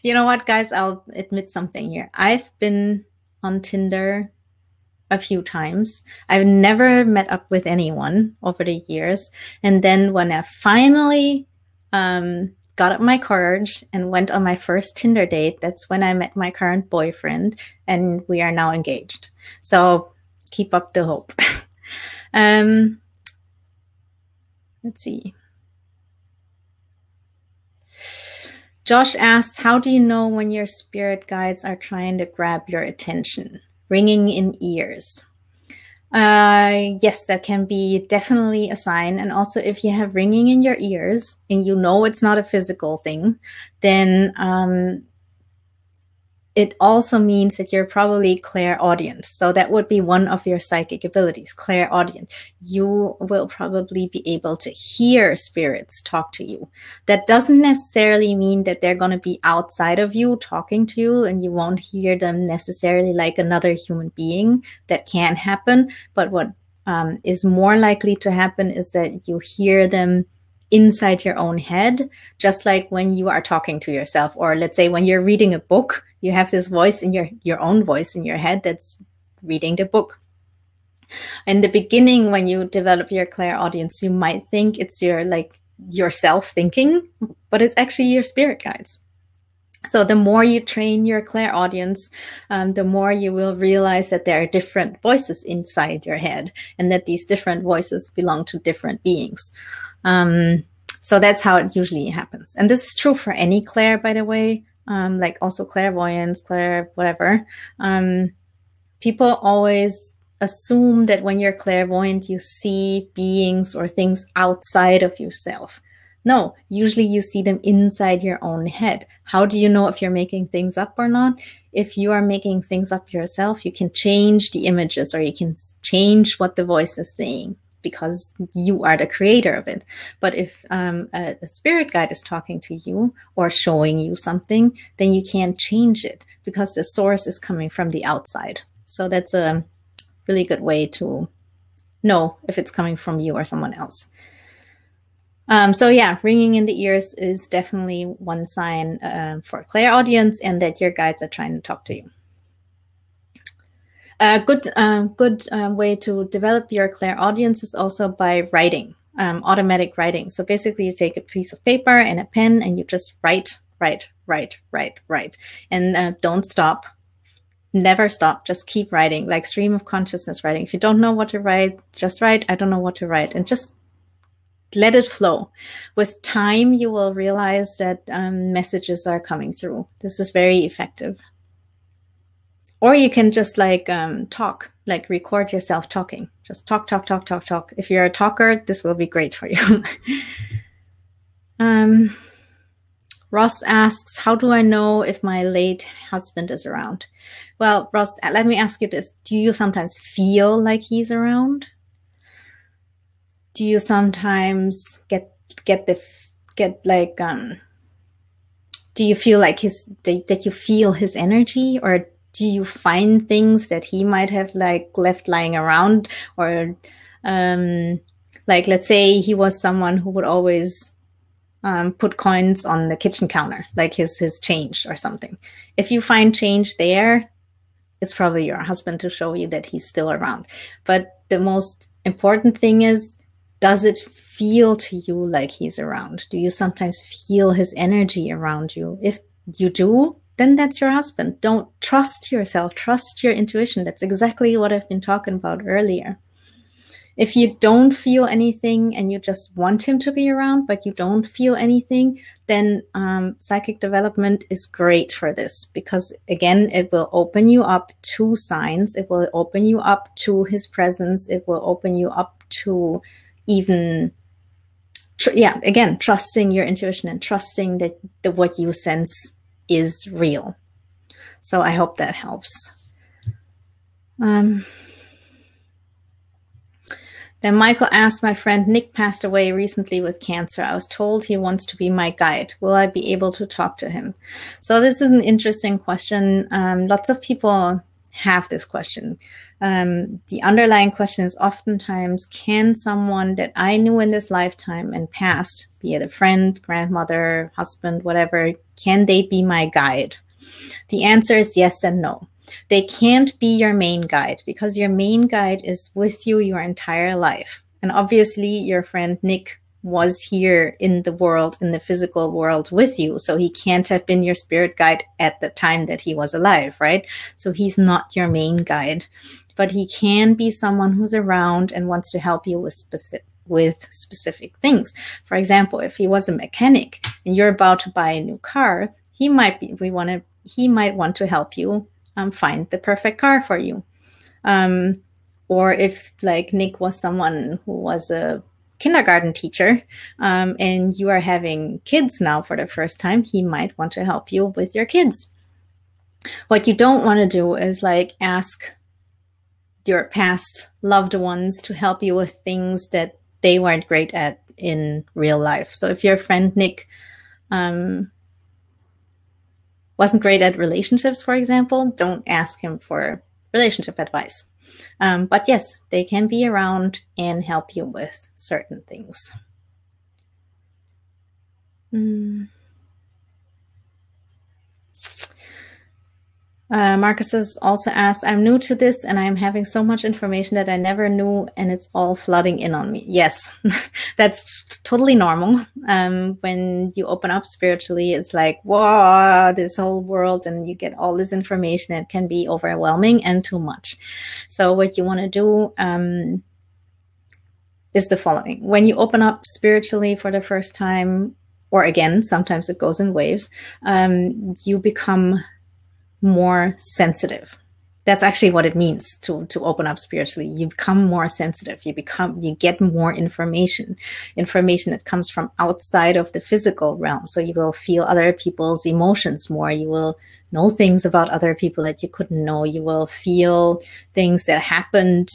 You know what, guys, I'll admit something here. I've been on Tinder a few times. I've never met up with anyone over the years. And then when I finally got up my courage and went on my first Tinder date, that's when I met my current boyfriend, and we are now engaged. So keep up the hope. Let's see. Josh asks, how do you know when your spirit guides are trying to grab your attention? Ringing in ears. Yes, that can be definitely a sign. And also, if you have ringing in your ears and you know it's not a physical thing, then it also means that you're probably clairaudient. So that would be one of your psychic abilities, clairaudient. You will probably be able to hear spirits talk to you. That doesn't necessarily mean that they're going to be outside of you talking to you and you won't hear them necessarily like another human being. That can happen. But what is more likely to happen is that you hear them inside your own head, just like when you are talking to yourself, or let's say when you're reading a book, you have this voice in your own voice in your head that's reading the book. In the beginning, when you develop your clairaudience, you might think it's yourself thinking, but it's actually your spirit guides. So the more you train your clairaudience, the more you will realize that there are different voices inside your head, and that these different voices belong to different beings. So that's how it usually happens. And this is true for any clair, by the way, like also clairvoyance, whatever. People always assume that when you're clairvoyant, you see beings or things outside of yourself. No, usually you see them inside your own head. How do you know if you're making things up or not? If you are making things up yourself, you can change the images, or you can change what the voice is saying, because you are the creator of it. But if a spirit guide is talking to you or showing you something, then you can't change it because the source is coming from the outside. So that's a really good way to know if it's coming from you or someone else. So yeah, ringing in the ears is definitely one sign for clairaudience, and that your guides are trying to talk to you. A good way to develop your clairaudience is also by writing, automatic writing. So basically you take a piece of paper and a pen and you just write. And don't stop. Never stop. Just keep writing, like stream of consciousness writing. If you don't know what to write, just write, I don't know what to write, and just let it flow. With time, you will realize that messages are coming through. This is very effective. Or you can just talk, like record yourself talking. Just talk. If you're a talker, this will be great for you. Ross asks, how do I know if my late husband is around? Well, Ross, let me ask you this. Do you sometimes feel like he's around? Do you sometimes do you feel like that you feel his energy, or do you find things that he might have left lying around, or Like, let's say he was someone who would always put coins on the kitchen counter, like his change or something. If you find change there, it's probably your husband to show you that he's still around. But the most important thing is, does it feel to you like he's around? Do you sometimes feel his energy around you? If you do, then that's your husband. Don't trust yourself, trust your intuition. That's exactly what I've been talking about earlier. If you don't feel anything and you just want him to be around, but you don't feel anything, then psychic development is great for this, because again, it will open you up to signs. It will open you up to his presence. It will open you up to even, again, trusting your intuition and trusting that what you sense is real. So I hope that helps. Then Michael asked, my friend Nick passed away recently with cancer. I was told he wants to be my guide. Will I be able to talk to him? So this is an interesting question. Lots of people have this question. The underlying question is oftentimes, can someone that I knew in this lifetime and passed, be it a friend, grandmother, husband, whatever, can they be my guide? The answer is yes and no. They can't be your main guide, because your main guide is with you your entire life. And obviously your friend Nick was here in the world, in the physical world with you. So he can't have been your spirit guide at the time that he was alive, right? So he's not your main guide, but he can be someone who's around and wants to help you with specific things. For example, if he was a mechanic and you're about to buy a new car, he might want to help you find the perfect car for you. Or if like Nick was someone who was a kindergarten teacher and you are having kids now for the first time, he might want to help you with your kids. What you don't want to do is like ask your past loved ones to help you with things that they weren't great at in real life. So if your friend Nick wasn't great at relationships, for example, don't ask him for relationship advice. But yes, they can be around and help you with certain things. Marcus has also asked, I'm new to this and I'm having so much information that I never knew and it's all flooding in on me. Yes, that's totally normal. When you open up spiritually, it's like, whoa, this whole world, and you get all this information. It can be overwhelming and too much. So what you want to do is the following. When you open up spiritually for the first time, or again, sometimes it goes in waves, you become more sensitive. That's actually what it means to open up spiritually. You become more sensitive. You get more information that comes from outside of the physical realm. So you will feel other people's emotions more. You will know things about other people that you couldn't know. You will feel things that happened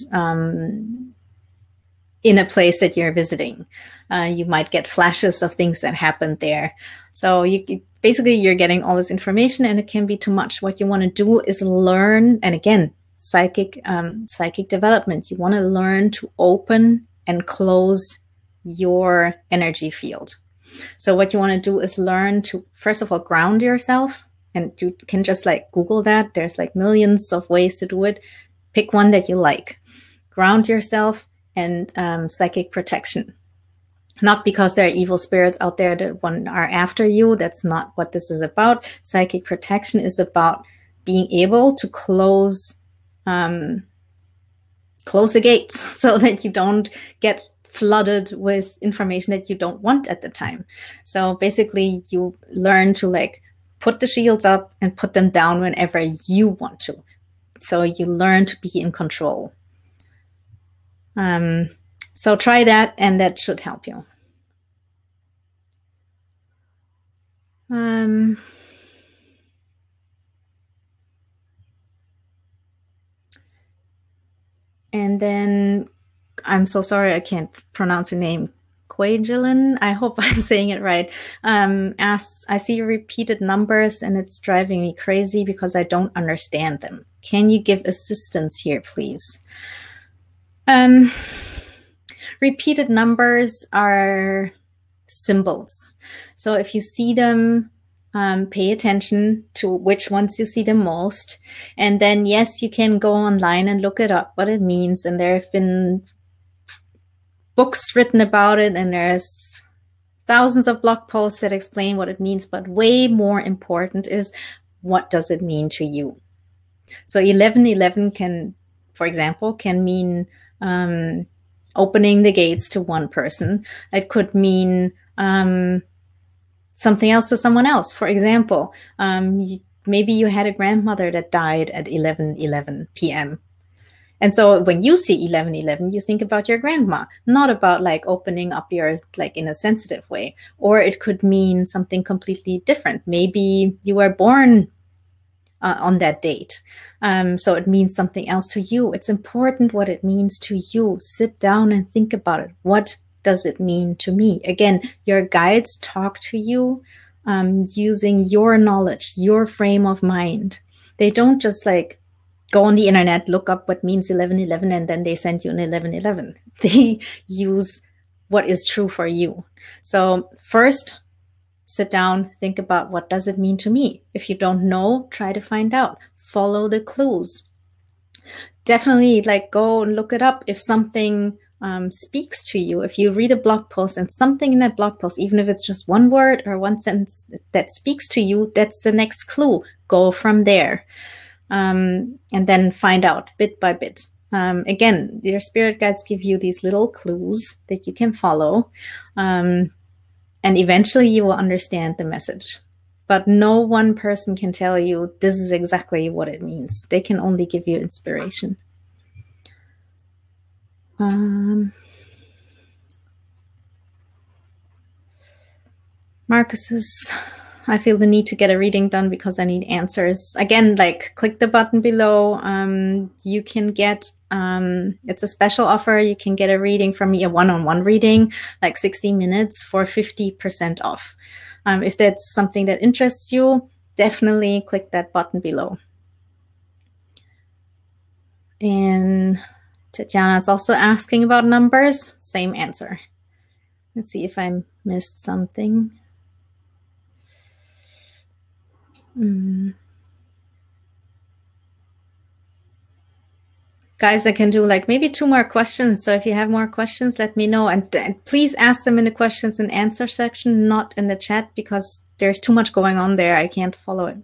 in a place that you're visiting. You might get flashes of things that happened there. So basically you're getting all this information and it can be too much. What you want to do is learn, and again, psychic development. You want to learn to open and close your energy field. So what you want to do is learn to, first of all, ground yourself, and you can just like Google that. There's like millions of ways to do it. Pick one that you like. Ground yourself. And psychic protection. Not because there are evil spirits out there that are after you. That's not what this is about. Psychic protection is about being able to close the gates so that you don't get flooded with information that you don't want at the time. So basically you learn to like put the shields up and put them down whenever you want to. So you learn to be in control. So try that, and that should help you. And then, I'm so sorry, I can't pronounce your name. Quagelin, I hope I'm saying it right. Asks, I see repeated numbers and it's driving me crazy because I don't understand them. Can you give assistance here, please? Repeated numbers are symbols. So if you see them, pay attention to which ones you see the most. And then, yes, you can go online and look it up, what it means. And there have been books written about it, and there's thousands of blog posts that explain what it means. But way more important is, what does it mean to you? So 1111 can, for example, can mean opening the gates to one person. It could mean something else to someone else. For example, maybe you had a grandmother that died at 11:11 p.m. And so when you see 11:11, you think about your grandma, not about like opening up yours like in a sensitive way. Or it could mean something completely different. Maybe you were born on that date. So it means something else to you. It's important what it means to you. Sit down and think about it. What does it mean to me? Again, your guides talk to you using your knowledge, your frame of mind. They don't just like go on the internet, look up what means 11:11, and then they send you an 11:11. They use what is true for you. So first, sit down, think about, what does it mean to me? If you don't know, try to find out. Follow the clues. Definitely like go and look it up if something speaks to you. If you read a blog post and something in that blog post, even if it's just one word or one sentence that speaks to you, that's the next clue. Go from there. And then find out bit by bit. Again, your spirit guides give you these little clues that you can follow. And eventually you will understand the message. But no one person can tell you this is exactly what it means. They can only give you inspiration. Marcus's, I feel the need to get a reading done because I need answers. Again, like click the button below. You can get, it's a special offer. You can get a reading from me, a one-on-one reading, like 60 minutes for 50% off. If that's something that interests you, definitely click that button below. And Tatjana is also asking about numbers. Same answer. Let's see if I missed something. Guys, I can do like maybe 2 more questions. So if you have more questions, let me know. And please ask them in the questions and answer section, not in the chat, because there's too much going on there. I can't follow it.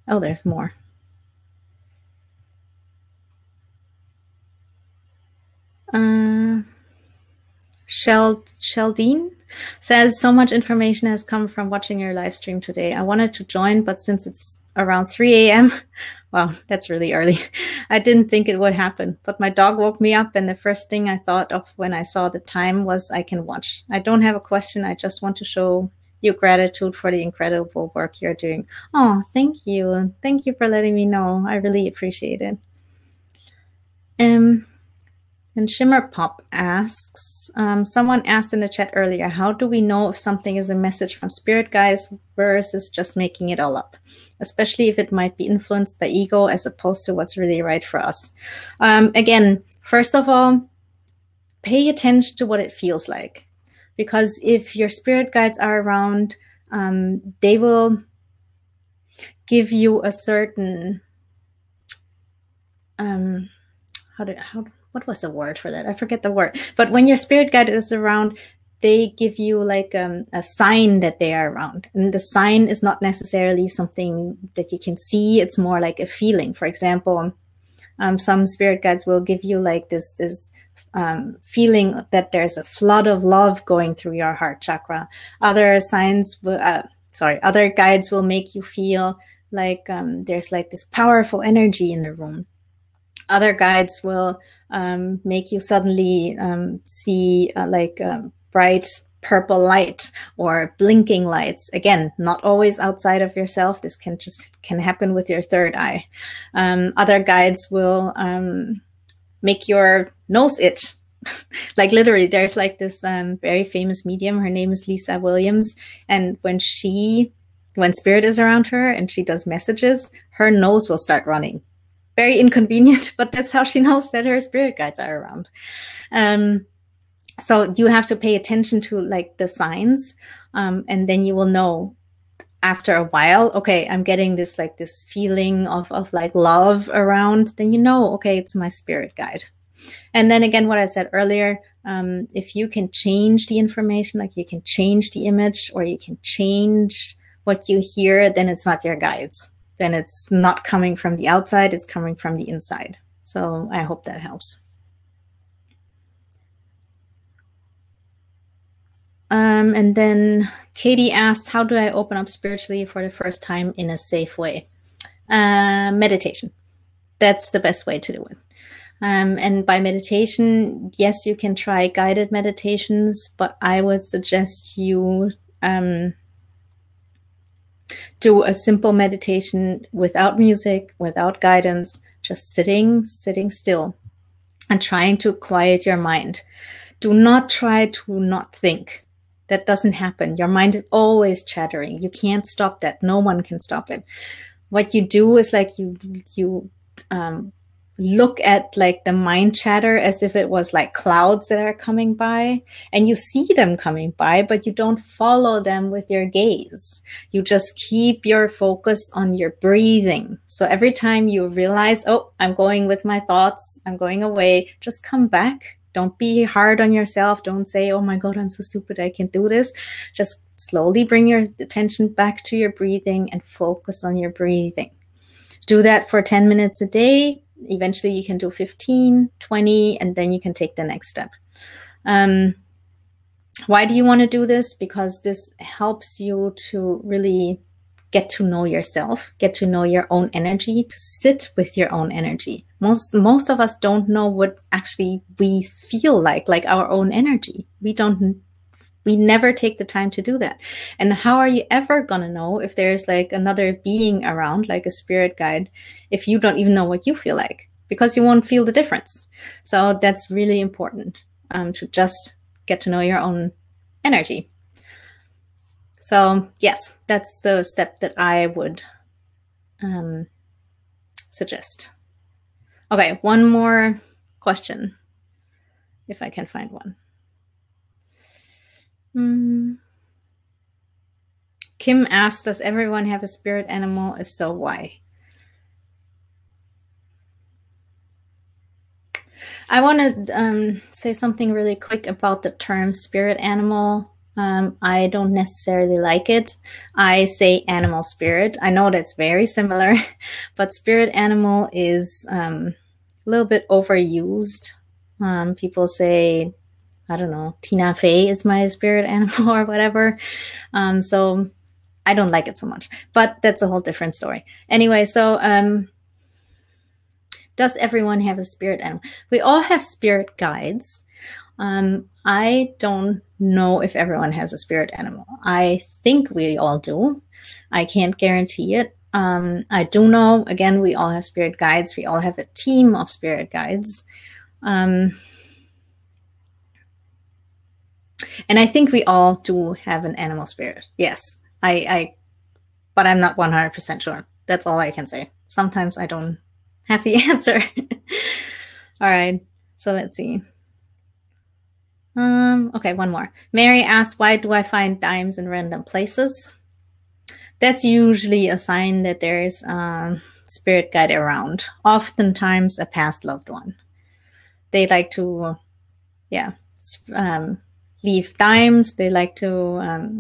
Oh, there's more. Sheldine says, so much information has come from watching your live stream today. I wanted to join, but since it's around 3 a.m., wow, that's really early. I didn't think it would happen, but my dog woke me up, and the first thing I thought of when I saw the time was I can watch. I don't have a question. I just want to show you gratitude for the incredible work you're doing. Oh, thank you. Thank you for letting me know. I really appreciate it. And Shimmer Pop asks, someone asked in the chat earlier, how do we know if something is a message from spirit guides versus just making it all up, especially if it might be influenced by ego as opposed to what's really right for us? Again, first of all, pay attention to what it feels like, because if your spirit guides are around, they will give you a certain, what was the word for that? I forget the word. But when your spirit guide is around, they give you like a sign that they are around. And the sign is not necessarily something that you can see. It's more like a feeling. For example, some spirit guides will give you like this feeling that there's a flood of love going through your heart chakra. Other signs will, other guides will make you feel like there's like this powerful energy in the room. Other guides will make you suddenly see like bright purple light or blinking lights. Again, not always outside of yourself. This can happen with your third eye. Other guides will make your nose itch. Like literally, there's like this very famous medium. Her name is Lisa Williams, and when she when spirit is around her and she does messages, her nose will start running. Very inconvenient, but that's how she knows that her spirit guides are around. So you have to pay attention to like the signs, and then you will know after a while, okay, I'm getting this like this feeling of like love around. Then you know, okay, it's my spirit guide. And then again, what I said earlier, if you can change the information, like you can change the image or you can change what you hear, then it's not your guides. Then it's not coming from the outside, it's coming from the inside. So I hope that helps. And then Katie asked, how do I open up spiritually for the first time in a safe way? Meditation. That's the best way to do it. And by meditation, yes, you can try guided meditations, but I would suggest you do a simple meditation without music, without guidance, just sitting still and trying to quiet your mind. Do not try to not think. That doesn't happen. Your mind is always chattering. You can't stop that. No one can stop it. What you do is like you look at like the mind chatter as if it was like clouds that are coming by, and you see them coming by, but you don't follow them with your gaze. You just keep your focus on your breathing. So every time you realize, oh, I'm going with my thoughts, I'm going away, just come back. Don't be hard on yourself. Don't say, oh my God, I'm so stupid, I can't do this. Just slowly bring your attention back to your breathing and focus on your breathing. Do that for 10 minutes a day. Eventually you can do 15, 20, and then you can take the next step. Why do you want to do this? Because this helps you to really get to know yourself, get to know your own energy, to sit with your own energy. Most of us don't know what actually we feel like our own energy. We never take the time to do that. And how are you ever going to know if there's like another being around, like a spirit guide, if you don't even know what you feel like? Because you won't feel the difference. So that's really important, to just get to know your own energy. So yes, that's the step that I would suggest. Okay, one more question, if I can find one. Kim asked, does everyone have a spirit animal? If so, why? I want to say something really quick about the term spirit animal. I don't necessarily like it. I say animal spirit. I know that's very similar, but spirit animal is a little bit overused. People say, I don't know, Tina Fey is my spirit animal or whatever. So I don't like it so much, but that's a whole different story. Anyway, so does everyone have a spirit animal? We all have spirit guides. I don't know if everyone has a spirit animal. I think we all do. I can't guarantee it. I do know, again, we all have spirit guides. We all have a team of spirit guides. And I think we all do have an animal spirit. Yes, but I'm not 100% sure. That's all I can say. Sometimes I don't have the answer. All right, so let's see. Okay, one more. Mary asks, why do I find dimes in random places? That's usually a sign that there is a spirit guide around. Oftentimes a past loved one. They like to, leave dimes. They like to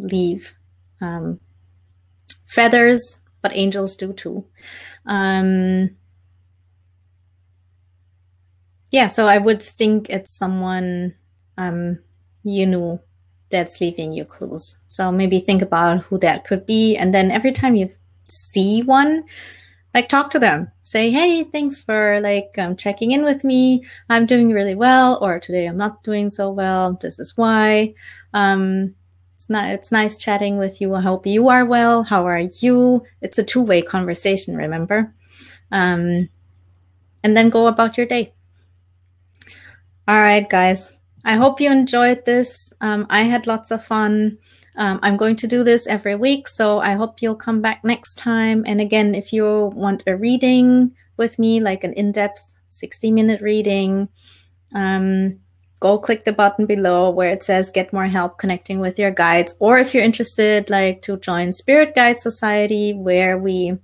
leave feathers, but angels do too. Yeah, so I would think it's someone you knew that's leaving you clues. So maybe think about who that could be. And then every time you see one, like talk to them. Say, hey, thanks for like checking in with me. I'm doing really well, or today I'm not doing so well. This is why. It's nice chatting with you. I hope you are well. How are you? It's a two-way conversation, remember? And then go about your day. All right, guys. I hope you enjoyed this. I had lots of fun. I'm going to do this every week, so I hope you'll come back next time. And again, if you want a reading with me, like an in-depth 60-minute reading, go click the button below where it says get more help connecting with your guides. Or if you're interested, like to join Spirit Guide Society, where we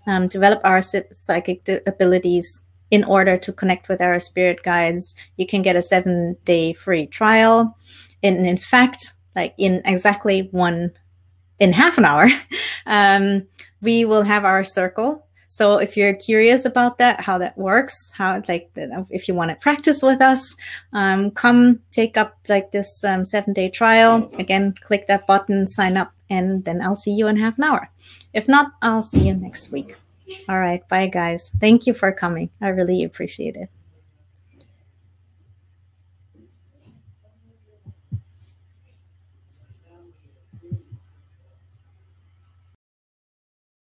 develop our psychic abilities in order to connect with our spirit guides, you can get a 7-day free trial. And in fact, like in exactly half an hour, we will have our circle. So if you're curious about that, how that works, if you want to practice with us, come take up like this 7-day trial. Again, click that button, sign up, and then I'll see you in half an hour. If not, I'll see you next week. All right. Bye, guys. Thank you for coming. I really appreciate it.